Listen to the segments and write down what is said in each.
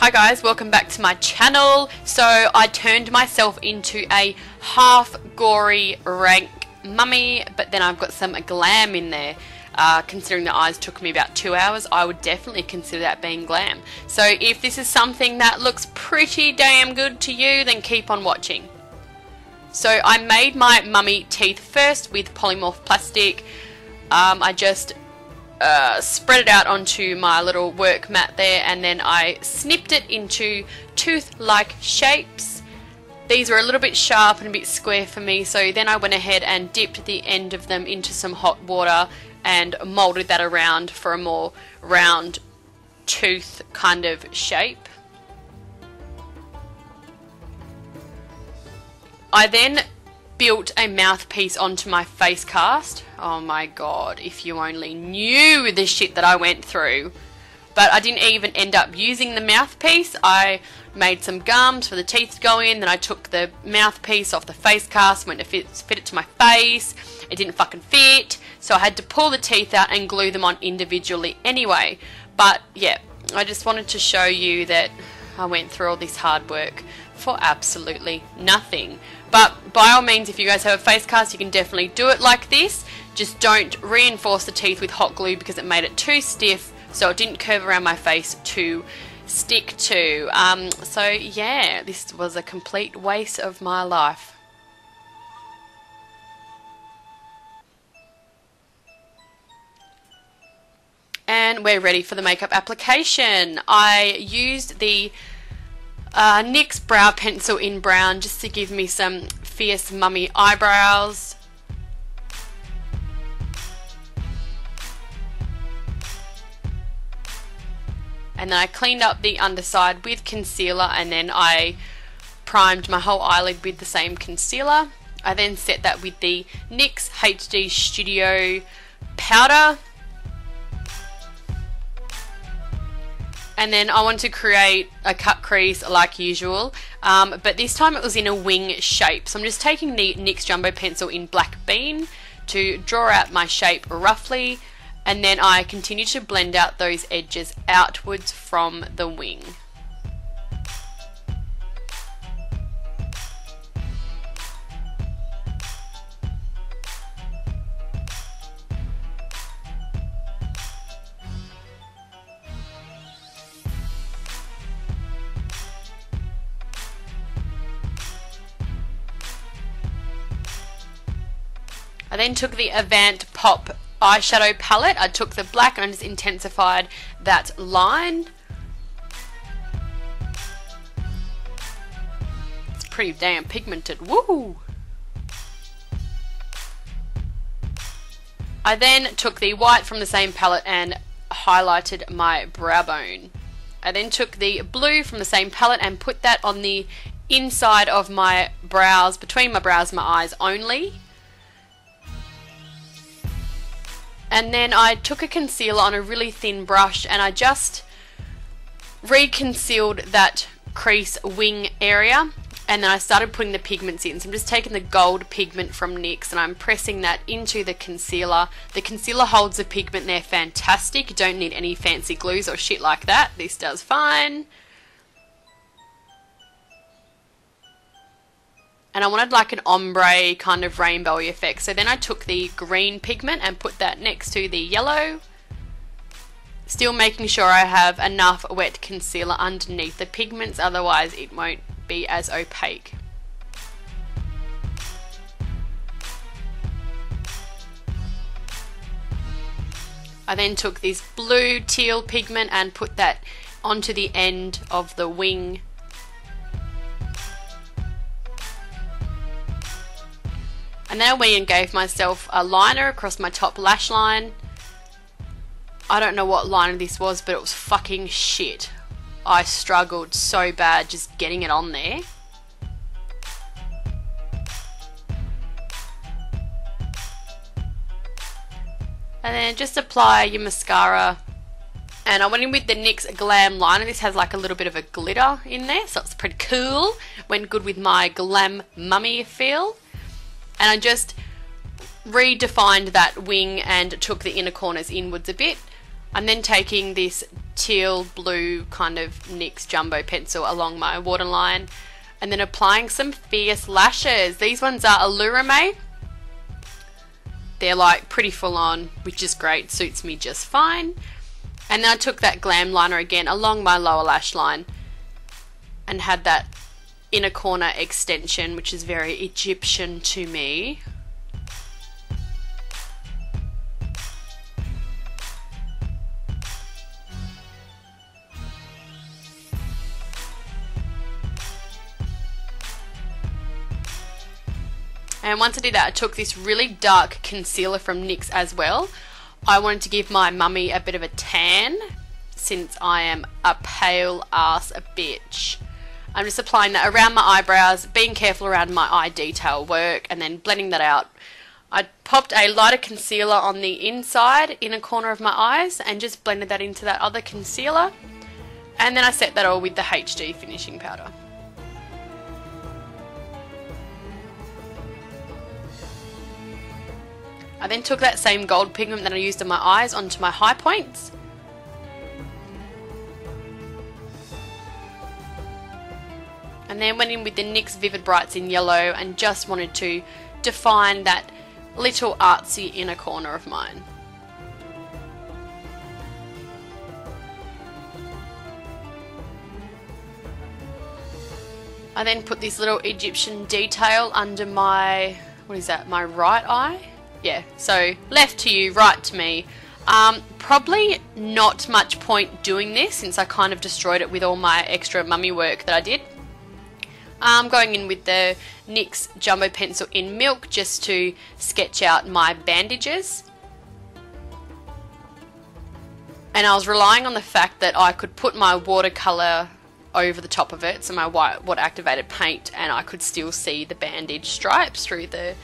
Hi guys, welcome back to my channel. So I turned myself into a half gory rank mummy, but then I've got some glam in there. Considering the eyes took me about 2 hours, I would definitely consider that being glam. So if this is something that looks pretty damn good to you, then keep on watching. So I made my mummy teeth first with Polymorph plastic. I just spread it out onto my little work mat there, and then I snipped it into tooth-like shapes. These were a little bit sharp and a bit square for me, so then I went ahead and dipped the end of them into some hot water and molded that around for a more round tooth kind of shape. I then built a mouthpiece onto my face cast. Oh my god, if you only knew the shit that I went through. But I didn't even end up using the mouthpiece. I made some gums for the teeth to go in, then I took the mouthpiece off the face cast, went to fit it to my face. It didn't fucking fit, so I had to pull the teeth out and glue them on individually anyway. But yeah, I just wanted to show you that I went through all this hard work for absolutely nothing. But by all means, if you guys have a face cast, you can definitely do it like this. Just don't reinforce the teeth with hot glue because it made it too stiff, so it didn't curve around my face to stick to. So yeah, this was a complete waste of my life. And we're ready for the makeup application. I used the NYX brow pencil in brown just to give me some fierce mummy eyebrows. And then I cleaned up the underside with concealer, and then I primed my whole eyelid with the same concealer. I then set that with the NYX HD Studio powder. And then I want to create a cut crease like usual, but this time it was in a wing shape. So I'm just taking the NYX Jumbo pencil in Black Bean to draw out my shape roughly, and then I continue to blend out those edges outwards from the wing. I then took the Avant Pop eyeshadow palette. I took the black and I just intensified that line. It's pretty damn pigmented. Woo! I then took the white from the same palette and highlighted my brow bone. I then took the blue from the same palette and put that on the inside of my brows, between my brows and my eyes only. And then I took a concealer on a really thin brush and I just re-concealed that crease wing area, and then I started putting the pigments in. So I'm just taking the gold pigment from NYX and I'm pressing that into the concealer. The concealer holds the pigment there fantastic. You don't need any fancy glues or shit like that. This does fine. And I wanted like an ombre kind of rainbowy effect. So then I took the green pigment and put that next to the yellow. Still making sure I have enough wet concealer underneath the pigments, otherwise it won't be as opaque. I then took this blue teal pigment and put that onto the end of the wing. And then I went and gave myself a liner across my top lash line. I don't know what liner this was, but it was fucking shit. I struggled so bad just getting it on there. And then just apply your mascara. And I went in with the NYX Glam liner. This has like a little bit of a glitter in there, so it's pretty cool. Went good with my glam mummy feel. And I just redefined that wing and took the inner corners inwards a bit. I'm then taking this teal blue kind of NYX jumbo pencil along my waterline, and then applying some fierce lashes. These ones are Allurame. They're like pretty full on, which is great, suits me just fine. And then I took that Glam liner again along my lower lash line and had that inner corner extension, which is very Egyptian to me. And once I did that, I took this really dark concealer from NYX as well. I wanted to give my mummy a bit of a tan, since I am a pale ass bitch. I'm just applying that around my eyebrows, being careful around my eye detail work, and then blending that out. I popped a lighter concealer on the inside, inner corner of my eyes, and just blended that into that other concealer. And then I set that all with the HD finishing powder. I then took that same gold pigment that I used on my eyes onto my high points. And then went in with the NYX Vivid Brights in yellow and just wanted to define that little artsy inner corner of mine. I then put this little Egyptian detail under my, what is that, my right eye? Yeah, so left to you, right to me. Probably not much point doing this since I kind of destroyed it with all my extra mummy work that I did. Going in with the NYX Jumbo Pencil in Milk just to sketch out my bandages. And I was relying on the fact that I could put my watercolour over the top of it, so my white water activated paint, and I could still see the bandage stripes through the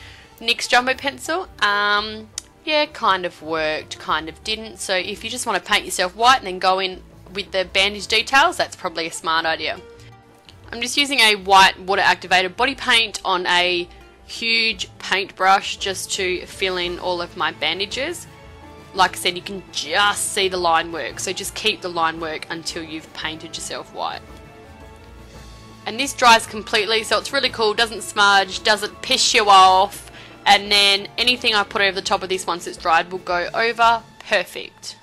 NYX Jumbo Pencil. Yeah, kind of worked, kind of didn't. So if you just want to paint yourself white and then go in with the bandage details, that's probably a smart idea. I'm just using a white water activated body paint on a huge paintbrush just to fill in all of my bandages. Like I said, you can just see the line work, so just keep the line work until you've painted yourself white. And this dries completely, so it's really cool, doesn't smudge, doesn't piss you off. And then anything I put over the top of this once it's dried will go over perfect.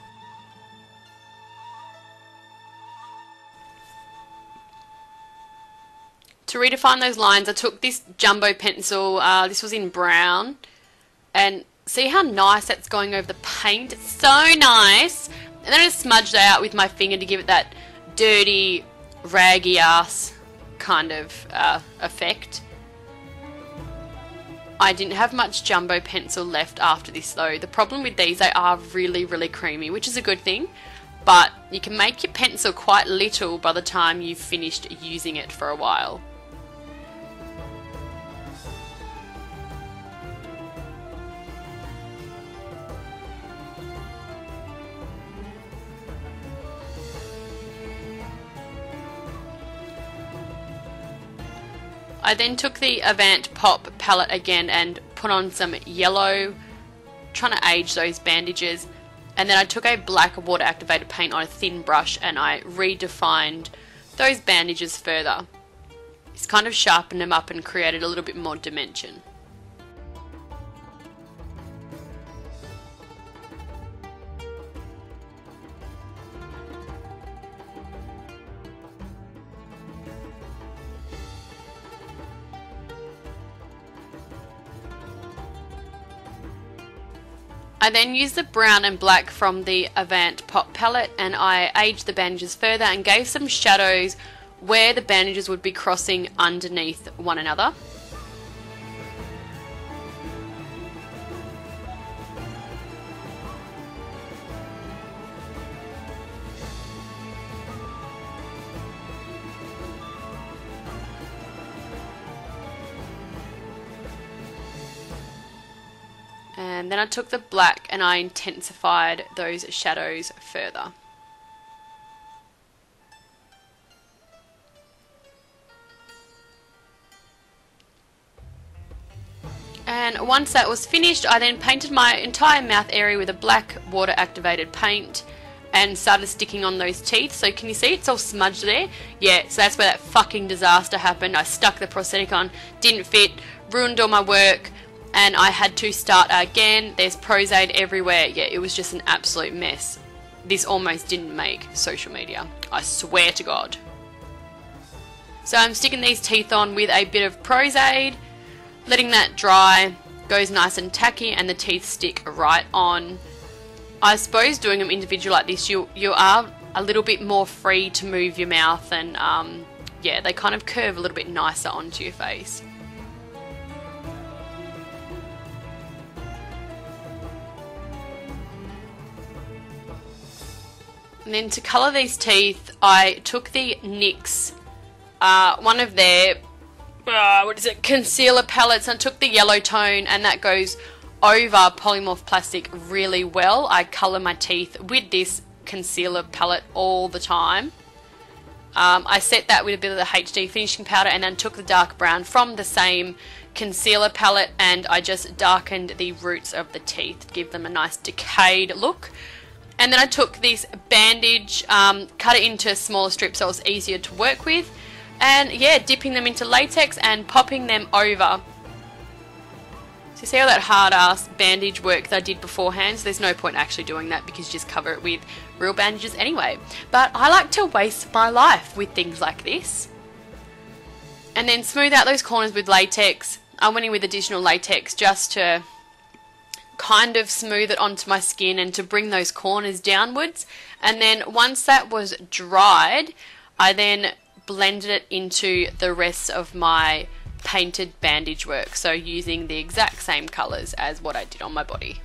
To redefine those lines, I took this jumbo pencil, this was in brown, and see how nice that's going over the paint? It's so nice. And then I just smudged it out with my finger to give it that dirty, raggy ass kind of effect. I didn't have much jumbo pencil left after this though. The problem with these, they are really, really creamy, which is a good thing, but you can make your pencil quite little by the time you've finished using it for a while. I then took the Avant Pop palette again and put on some yellow, trying to age those bandages, and then I took a black water activated paint on a thin brush and I redefined those bandages further. It's kind of sharpened them up and created a little bit more dimension. I then used the brown and black from the Avant Pop palette and I aged the bandages further and gave some shadows where the bandages would be crossing underneath one another. And then I took the black and I intensified those shadows further. And once that was finished, I then painted my entire mouth area with a black water activated paint and started sticking on those teeth. So can you see it's all smudged there? Yeah, so that's where that fucking disaster happened. I stuck the prosthetic on, didn't fit, ruined all my work, and I had to start again. There's Prosaid everywhere. Yeah, it was just an absolute mess. This almost didn't make social media, I swear to God. So I'm sticking these teeth on with a bit of Prosaid, letting that dry, goes nice and tacky, and the teeth stick right on. I suppose doing them individual like this, you are a little bit more free to move your mouth, and yeah, they kind of curve a little bit nicer onto your face. And then to colour these teeth, I took the NYX, one of their, concealer palettes, and took the yellow tone, and that goes over Polymorph plastic really well. I colour my teeth with this concealer palette all the time. I set that with a bit of the HD finishing powder, and then took the dark brown from the same concealer palette, and I just darkened the roots of the teeth to give them a nice decayed look. And then I took this bandage, cut it into smaller strips so it was easier to work with, and yeah, dipping them into latex and popping them over. So you see all that hard ass bandage work that I did beforehand? So there's no point actually doing that because you just cover it with real bandages anyway. But I like to waste my life with things like this. And then smooth out those corners with latex. I went in with additional latex just to kind of smooth it onto my skin and to bring those corners downwards. And then once that was dried, I then blended it into the rest of my painted bandage work, so using the exact same colours as what I did on my body.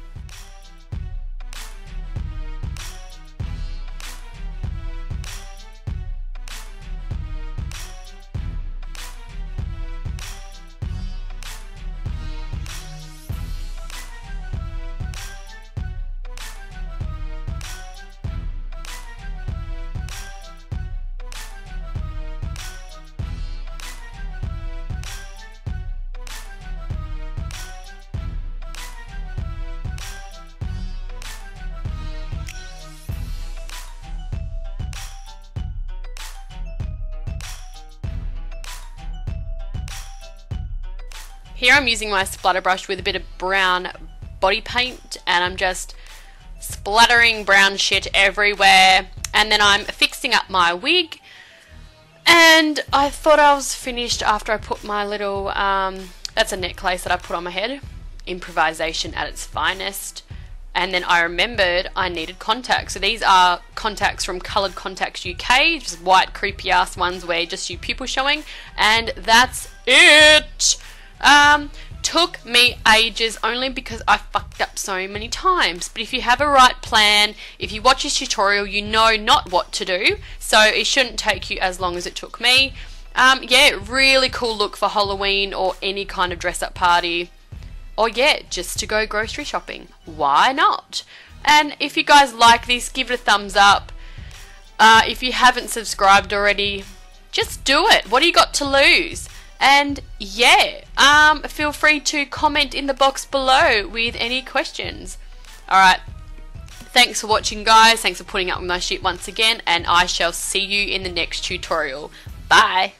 Here I'm using my splatter brush with a bit of brown body paint, and I'm just splattering brown shit everywhere. And then I'm fixing up my wig, and I thought I was finished after I put my little, that's a necklace that I put on my head. Improvisation at its finest. And then I remembered I needed contacts. So these are contacts from Coloured Contacts UK, just white creepy ass ones where just your pupil showing, and that's it. Took me ages only because I fucked up so many times. But if you have a right plan, if you watch this tutorial, you know not what to do, so it shouldn't take you as long as it took me. Yeah, really cool look for Halloween or any kind of dress up party, or yeah, just to go grocery shopping. Why not? And if you guys like this, give it a thumbs up. If you haven't subscribed already, just do it. What do you got to lose? And yeah, feel free to comment in the box below with any questions. Alright, thanks for watching guys, thanks for putting up with my shit once again, and I shall see you in the next tutorial. Bye!